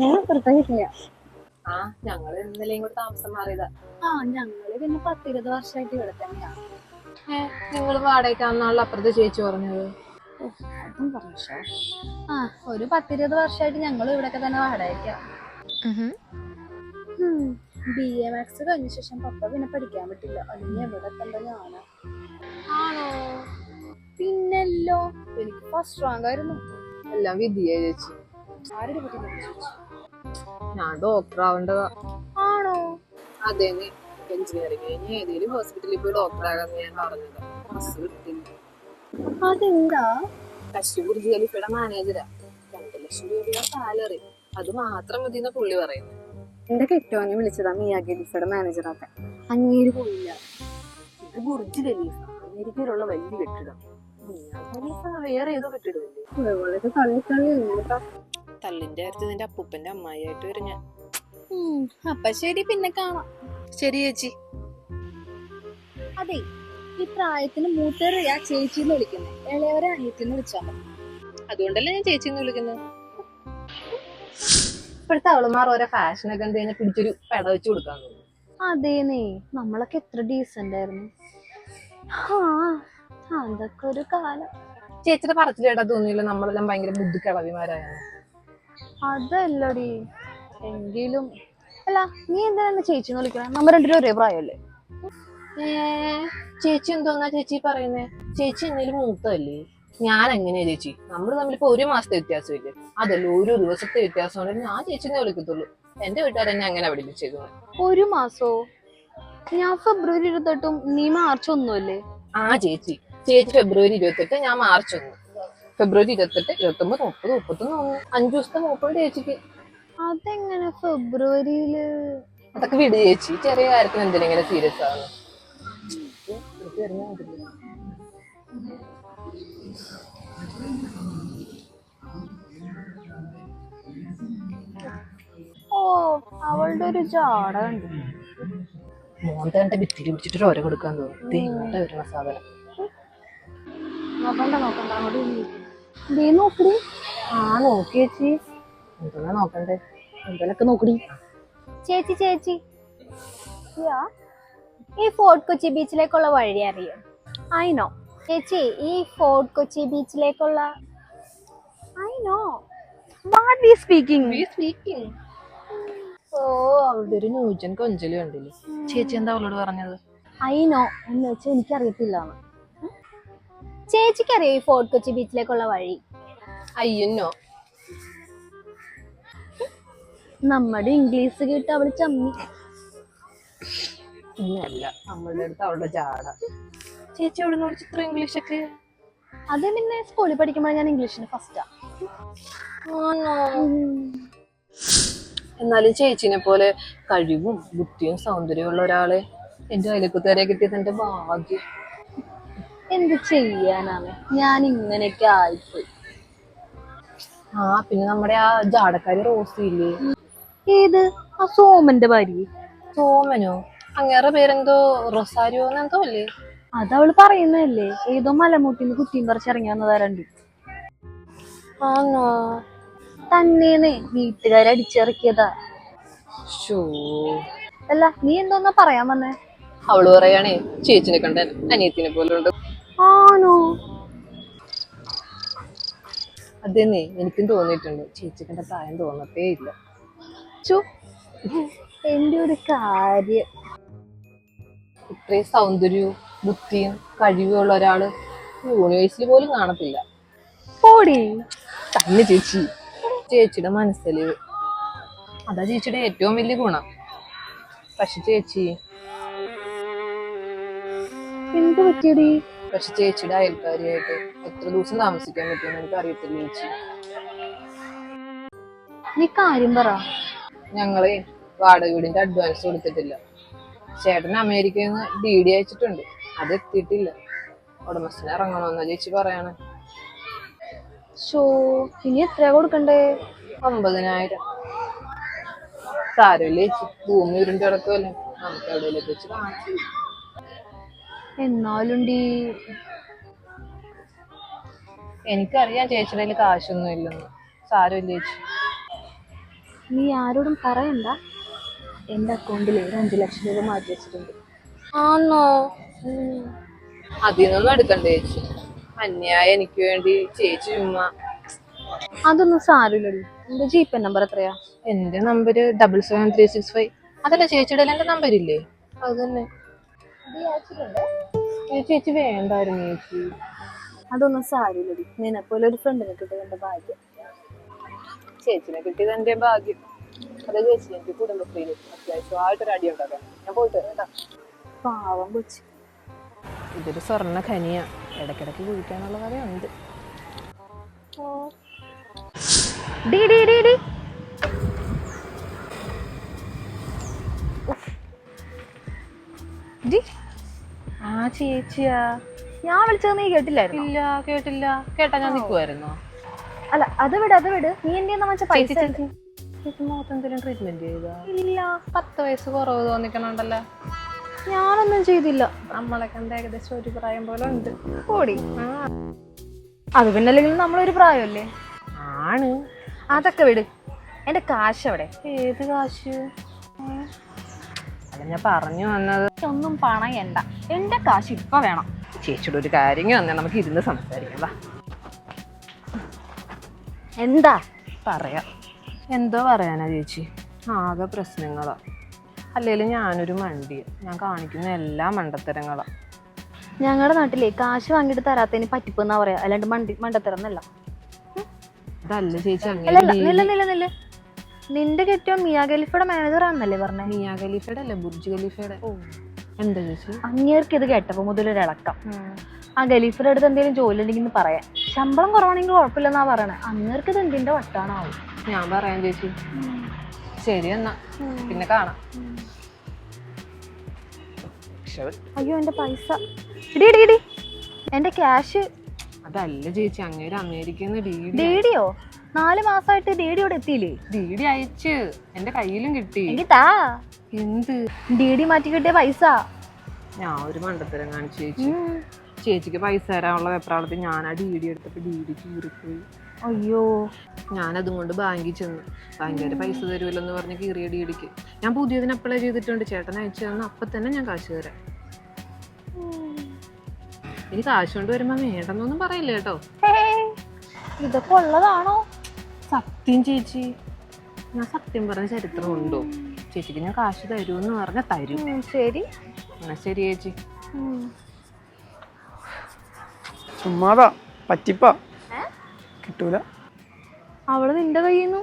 ഞാൻ പുറത്തേക്കില്ല. ഞങ്ങള് ഇന്നലെ ഇങ്ങോട്ട് താമസം മാറിയതാ. ഞങ്ങള് പിന്നെ 10-20 വർഷമായിട്ട് ഇവിടെ തന്നെയാ. നിങ്ങള് വാടകയ്ക്കാന്നാണല്ലോ അപ്പുറത്തെ ചേച്ചി പറഞ്ഞത്. അതും പറഞ്ഞു. ഒരു 10-20 വർഷമായിട്ട് ഞങ്ങൾ ഇവിടെയൊക്കെ തന്നെ വാടകയ്ക്കാ. BA മാത്സ് കഴിഞ്ഞ ശേഷം പപ്പ പിന്നെ പഠിക്കാൻ പറ്റില്ല. അല്ലെങ്കിൽ എവിടെ കണ്ട ഞാനാ. ആണോ? പിന്നല്ലോ, എനിക്ക് ഫസ്റ്റ് റാങ്ക് ആയിരുന്നു. എല്ലാം വിധിയാ ചേച്ചി. ആരുടെ പറ്റി ചോദിച്ചു? ഞാൻ ഡോക്ടർ ആവേണ്ടതാ. ആണോ? അതെ, എഞ്ചിനീയറിംഗ് കഴിഞ്ഞ് ഏതെങ്കിലും ഹോസ്പിറ്റലിൽ പോയി ഡോക്ടർ ആകാന്ന് ഞാൻ പറഞ്ഞത്. ബസ് കിട്ടില്ല. അതെന്താ? ബുർജ് ഖലീഫയുടെ മാനേജരാ. 2 ലക്ഷം രൂപ സാലറി. അത് മാത്രം മതി എന്നാ പുള്ളി പറയുന്നത്. എന്റെ കെട്ടോനെ വിളിച്ചതാ മിയാ ഖലീഫയുടെ മാനേജറാക്കാൻ. അങ്ങേര് പോയില്ല. ഇത് ബുർജ് ഖലീഫ അമേരിക്കയിലുള്ള വലിയ കെട്ടിടം. മിയാ ഖലീഫ വേറെ ഏതോ കെട്ടിടമല്ലേ. തള്ളിന്റെ അടുത്ത് നിന്റെ അപ്പൂപ്പന്റെ അമ്മായിയായിട്ട് വരും ഞാൻ. അപ്പൊ ശരി, പിന്നെ കാണാം. ശരി ചേച്ചി. അതെ, ഈ പ്രായത്തിന് മൂത്തറിയാ ചേച്ചിന്ന് വിളിക്കുന്നത്, ഇളയവരെ അനിയത്തിന്ന് വിളിച്ചാൽ മതി. അതുകൊണ്ടല്ലേ ഞാൻ ചേച്ചിന്ന് വിളിക്കുന്നത്. ഇപ്പോഴത്തെ അവളുമാർ ഓരോ ഫാഷനൊക്കെ എന്ത് കഴിഞ്ഞാൽ പിടിച്ചൊരു പെട വെച്ച് കൊടുക്കാൻ തോന്നുന്നു. അതേന്നേ, നമ്മളൊക്കെ എത്ര ഡീസന്റ് ആയിരുന്നു. അതൊക്കെ ഒരു കാലം. ചേച്ചിയുടെ പറച്ചിൽ കേട്ടാ തോന്നിയില്ല നമ്മളെല്ലാം ഭയങ്കര ബുദ്ധി കിളവിമാരായാണ്. അതല്ലടി, എങ്കിലും അല്ല, നീ എന്താണ് ചേച്ചിന്ന് വിളിക്കണേ? നമ്മ രണ്ടുപേരും ഒരേ പ്രായമല്ലേ? ചേച്ചി എന്തോന്നാ ചേച്ചി പറയുന്നേ? ചേച്ചി എന്നേലും മൂത്തല്ലേ? ഞാൻ എങ്ങനെയാ ചേച്ചി? നമ്മൾ തമ്മിലിപ്പോ 1 മാസത്തെ വ്യത്യാസമില്ലേ? അതല്ലോ 1 ദിവസത്തെ വ്യത്യാസമാണെങ്കിൽ ഞാൻ ചേച്ചിനെ വിളിക്കത്തുള്ളൂ. എന്റെ വീട്ടുകാരെന്നെ അങ്ങനെ പഠിപ്പിച്ചേക്കുന്നത്. 1 മാസോ? ഞാൻ ഫെബ്രുവരി 28, നീ മാർച്ച് 1 അല്ലേ? ചേച്ചി ഫെബ്രുവരി 28, ഞാൻ മാർച്ച് 1. ഫെബ്രുവരി 28, 29, 30, 31, 5 ദിവസത്തെ മൂപ്പുണ്ട് ചേച്ചിക്ക്. അതെങ്ങനെ ഫെബ്രുവരിയില്? അതൊക്കെ വിട് ചേച്ചി, ചെറിയ കാര്യത്തിന് എന്തിനാ ഇങ്ങനെ സീരിയസ് ആവുന്നു? അവളുടെ ഒരു ജാട കണ്ടു. മോന്തേണ്ട ഭിത്തിരി പിടിച്ചിട്ട് ഓരോ കൊടുക്കാൻ തോന്നുന്നു. ഇങ്ങോട്ട് വരുന്ന സാധനം. നോക്കണ്ട, നോക്കടി. നോക്കി ചേച്ചി. എന്താ നോക്കണ്ടേ? എന്തെങ്കിലൊക്കെ നോക്കടി. ചേച്ചി, ഈ ഫോർട്ട് കൊച്ചി ബീച്ചിലേക്കുള്ള വഴി അറിയോ? ആയിനോ ചേച്ചി? ഈ ഫോർട്ട് കൊച്ചി ബീച്ചിലേക്കുള്ള അവളുടെ ഒരു ന്യൂജൻ കൊഞ്ചല് കണ്ടില്ലേ? ചേച്ചി എന്താ അവളോട് പറഞ്ഞത്? അയിനോ എന്ന് വെച്ചാൽ എനിക്കറിയത്തില്ല. ചേച്ചിക്കറിയോ ഈ ഫോർട്ട് കൊച്ചി ബീച്ചിലേക്കുള്ള വഴി? അയ്യോ, നമ്മുടെ ഇംഗ്ലീഷ് കേട്ട് അവള് ചമ്മി. ഇന്നല്ല, നമ്മളുടെ അടുത്ത് അവളുടെ ജാട. ചേച്ചി എവിടെ നിന്ന് ചിത്രം ഇംഗ്ലീഷൊക്കെ? അത് പിന്നെ സ്കൂളിൽ പഠിക്കുമ്പോൾ ഞാൻ ഇംഗ്ലീഷിന് ഫസ്റ്റാ. എന്നാലും ചേച്ചിനെ പോലെ കഴിവും ബുദ്ധിയും സൗന്ദര്യമുള്ള ഒരാളെ എന്റെ അയൽക്കുത്തുകാരെ കിട്ടിയത് എന്റെ ഭാഗ്യം. എന്ത് ചെയ്യാനാണ്, ഞാൻ ഇങ്ങനെയൊക്കെ ആയിപ്പോയി. പിന്നെ നമ്മുടെ ആ ജാടക്കാരി റോസി ഇല്ലേ? ഏത്? ആ സോമന്റെ ഭാര്യ? സോമനോ? അങ്ങേറെ പേരെന്തോ റൊസാരിയോ എന്തോ അല്ലേ? അതവള് പറയുന്നതല്ലേ, ഏതോ മലമൂട്ടിന്ന് കുത്തിയും പറിച്ചിറങ്ങി വന്നതാ രണ്ടു. തന്നേന്ന് വീട്ടുകാരെ അടിച്ചിറക്കിയതാ. അല്ല, നീ എന്തോന്നാ പറയാൻ വന്നേ? അവള് പറയാണേ ചേച്ചിനെ കണ്ട അനിയത്തിനെ പോലെ ഉണ്ട്. ആണോ? അതെന്നെ, എനിക്കും തോന്നിയിട്ടുണ്ട്. ചേച്ചി കണ്ട പ്രായം തോന്നത്തേ ഇല്ല. എന്റെ ഒരു കാര്യം, ഇത്രയും സൗന്ദര്യവും ബുദ്ധിയും കഴിവുള്ള ഒരാള് യൂണിവേഴ്സിൽ പോലും കാണത്തില്ല. തന്നെ ചേച്ചി. ചേച്ചിയുടെ മനസ്സില് അതാ ചേച്ചിയുടെ ഏറ്റവും വലിയ ഗുണം. പക്ഷെ എന്ത് പറ്റിയടി? പക്ഷെ ചേച്ചിയുടെ അയൽക്കാരിയായിട്ട് എത്ര ദിവസം താമസിക്കാൻ പറ്റുമെന്ന് എനിക്ക് അറിയത്തില്ല ചേച്ചി. നീ കാര്യം പറ. ഞങ്ങളെ വാടക വീടിന്റെ അഡ്വാൻസ് കൊടുത്തിട്ടില്ല. ചേട്ടൻ അമേരിക്കയിൽ നിന്ന് DD അയച്ചിട്ടുണ്ട്, അത് എത്തിയിട്ടില്ല. ഉടമസ്ഥനെ ഇറങ്ങണമെന്നാ ചേച്ചി പറയണേ. ഇനി എത്രയാ കൊടുക്കണ്ടേ? 9,000. സാരമില്ല ചേച്ചി, ഭൂമി ഉരുണ്ട് കിടക്കുമല്ലേ, നമുക്ക് എവിടെയെങ്കിലും വെച്ച് കാണാം. എന്നാലും എനിക്കറിയാം ചേച്ചിയുടെ കയ്യിൽ കാശൊന്നും ഇല്ലെന്ന്. സാരമില്ല ചേച്ചി. നീ ആരോടും പറയണ്ട. എന്റെ അക്കൗണ്ടിൽ ഒരു 5 ലക്ഷം രൂപ മാറ്റി വെച്ചിട്ടുണ്ട്. ആന്നോ? അതിൽ നിന്നൊന്നും എടുക്കണ്ടേ ചേച്ചി? അന്യായ എനിക്ക് വേണ്ടി ചേച്ചി ചുമ്മാ. അതൊന്നും സാരില്ലടി. എന്റെ ജീപ്പൻ നമ്പർ എത്രയാ? എന്റെ നമ്പർ 77365. അതല്ല ചേച്ചിയുടെ എന്റെ നമ്പർ ഇല്ലേ? അത് തന്നെ. ചേച്ചി വേണ്ടായിരുന്നു ചേച്ചി. അതൊന്നും സാരില്ലടി. നിന്നെപ്പോലെ ഒരു ഫ്രണ്ടിനെ കിട്ടിയത് എന്റെ ഭാഗ്യം. ചേച്ചിനെ കിട്ടിയത് എന്റെ ഭാഗ്യം. അതെ ചേച്ചി, എനിക്ക് കുടുംബശ്രീയിൽ അത്യാവശ്യമായിട്ടൊരു അടി ഉണ്ടാക്കാം. ഞാൻ പോയിട്ട് വരാം. പാവം കൊച്ചി. ഇതൊരു സ്വർണ്ണ ഖനിയാ, ഇടയ്ക്കിടയ്ക്ക് കുഴിക്കാനുള്ള കഥയുണ്ട്. D D D D D. ആ ചേച്ചിയാ? ഞാൻ വിളിച്ചത് നീ കേട്ടില്ലായിരുന്നു? ഇല്ല, കേട്ടില്ല. കേട്ടാ ഞാൻ നിൽക്കുമായിരുന്നോ? അല്ല, അത് വിട്. നീ എന്ത് മച്ച പൈസ മുഖത്ത് എന്തെങ്കിലും ട്രീറ്റ്മെന്റ് ചെയ്താ? ഇല്ല. 10 വയസ്സ് കുറവ് തോന്നിക്കണുണ്ടല്ലോ. ഞാനൊന്നും ചെയ്തില്ല. നമ്മളൊക്കെ എന്താ ഏകദേശം ഒരു പ്രായം പോലെ ഉണ്ട്. ഓടി. അത് പിന്നെ അല്ലെങ്കിൽ നമ്മളൊരു പ്രായമല്ലേ? ആണ്. അതൊക്കെ വിട്. എന്റെ കാശ് എവിടെ? ഏത് കാശ്? അല്ല, ഞാൻ പറഞ്ഞു വന്നത്. ഒന്നും പണയണ്ട. എന്റെ കാശ് ഇപ്പൊ വേണം. ചേച്ചിയുടെ ഒരു കാര്യം വന്നാൽ നമുക്ക് ഇരുന്ന് സംസാരിക്കാം. എന്താ പറയാം. എന്തോ പറയാനാ ചേച്ചി? ആകെ പ്രശ്നങ്ങളാ. അല്ലേലും ഞാനൊരു മണ്ടിയാ. ഞാൻ കാണിക്കുന്ന എല്ലാ മണ്ടത്തരങ്ങളാ. ഞങ്ങളുടെ നാട്ടിലെ കാശ് വാങ്ങിയിട്ട് തരാത്തതിന് പറ്റിപ്പെന്നാ പറയാ, അല്ലാണ്ട് മണ്ടത്തരം എന്നല്ല. അതല്ല ചേച്ചി, നില്ല. നിന്റെ കെട്ടിയോ മിയ ഖലീഫയുടെ മാനേജർ ആണെന്നല്ലേ പറഞ്ഞേ? മിയ ഖലീഫയുടെ അല്ലേ, ബുർജ് ഖലീഫയുടെ. എന്താ ചേച്ചി? അങ്ങേർക്ക് ഇത് കേട്ടപ്പോ മുതലൊരു ഇളക്കം. ആ ഖലീഫയുടെ അടുത്ത് എന്തെങ്കിലും ജോലി ഉണ്ടെങ്കിൽ പറയാം. ശമ്പളം കുറവാണെങ്കിൽ കുഴപ്പമില്ലെന്നാ പറയണേ. അങ്ങേർക്ക് ഇത് എന്തിന്റെ വട്ടാണാവും. ഞാൻ പറയാം ചേച്ചി. ശരി എന്നാ, പിന്നെ കാണാം. അയ്യോ, എന്റെ പൈസ. ഇടി എന്റെ ക്യാഷ്. അതല്ല ചേച്ചി, അങ്ങേര് അമേരിക്കന്ന് ഡിഡിയോ? 4 മാസമായിട്ട് ഡിഡി ഇവിടെ എത്തിയില്ലേ? ഡിഡി അയച്ച് എന്റെ കയ്യിലും കിട്ടി. എനിക്ക് താ. എന്ത്? ഡിഡി മാറ്റി കിട്ടിയ പൈസ. ഞാൻ ഒരു മണ്ടത്തരം കാണിച്ചു ചേച്ചി. ചേച്ചിക്ക് പൈസ തരാനുള്ള വെപ്രാളത്തിൽ ഞാൻ ആ ഡിഡി എടുത്തപ്പോ ഡിഡി കീറിപ്പോയി. അയ്യോ. ഞാനതും കൊണ്ട് ബാങ്കിൽ ചെന്നു. ബാങ്കുകാര് പൈസ തരുമല്ലെന്ന് പറഞ്ഞ് കീറിയ ഡിഡിക്ക് ഞാൻ പുതിയതിന് അപ്ലൈ ചെയ്തിട്ടുണ്ട്. ചേട്ടൻ അയച്ചു തന്നു. അപ്പൊ തന്നെ ഞാൻ കാശ് തരാം. ഇനി കാശ് കൊണ്ട് വരുമ്പോ വേണ്ടെന്നൊന്നും പറയില്ല കേട്ടോ. ഇതൊക്കെ ഉള്ളതാണോ? സത്യം ചേച്ചി, ഞാൻ സത്യം പറഞ്ഞ ചരിത്രം ഉണ്ടോ? ചേച്ചിക്ക് ഞാൻ കാശ് തരുമെന്ന് പറഞ്ഞാൽ തരും. ശരി എന്നാ ശരി ചേച്ചി. ചുമ്മാതാ, പറ്റിപ്പാ, കിട്ടൂല. അവള് നിന്റെ കയ്യിൽ നിന്ന്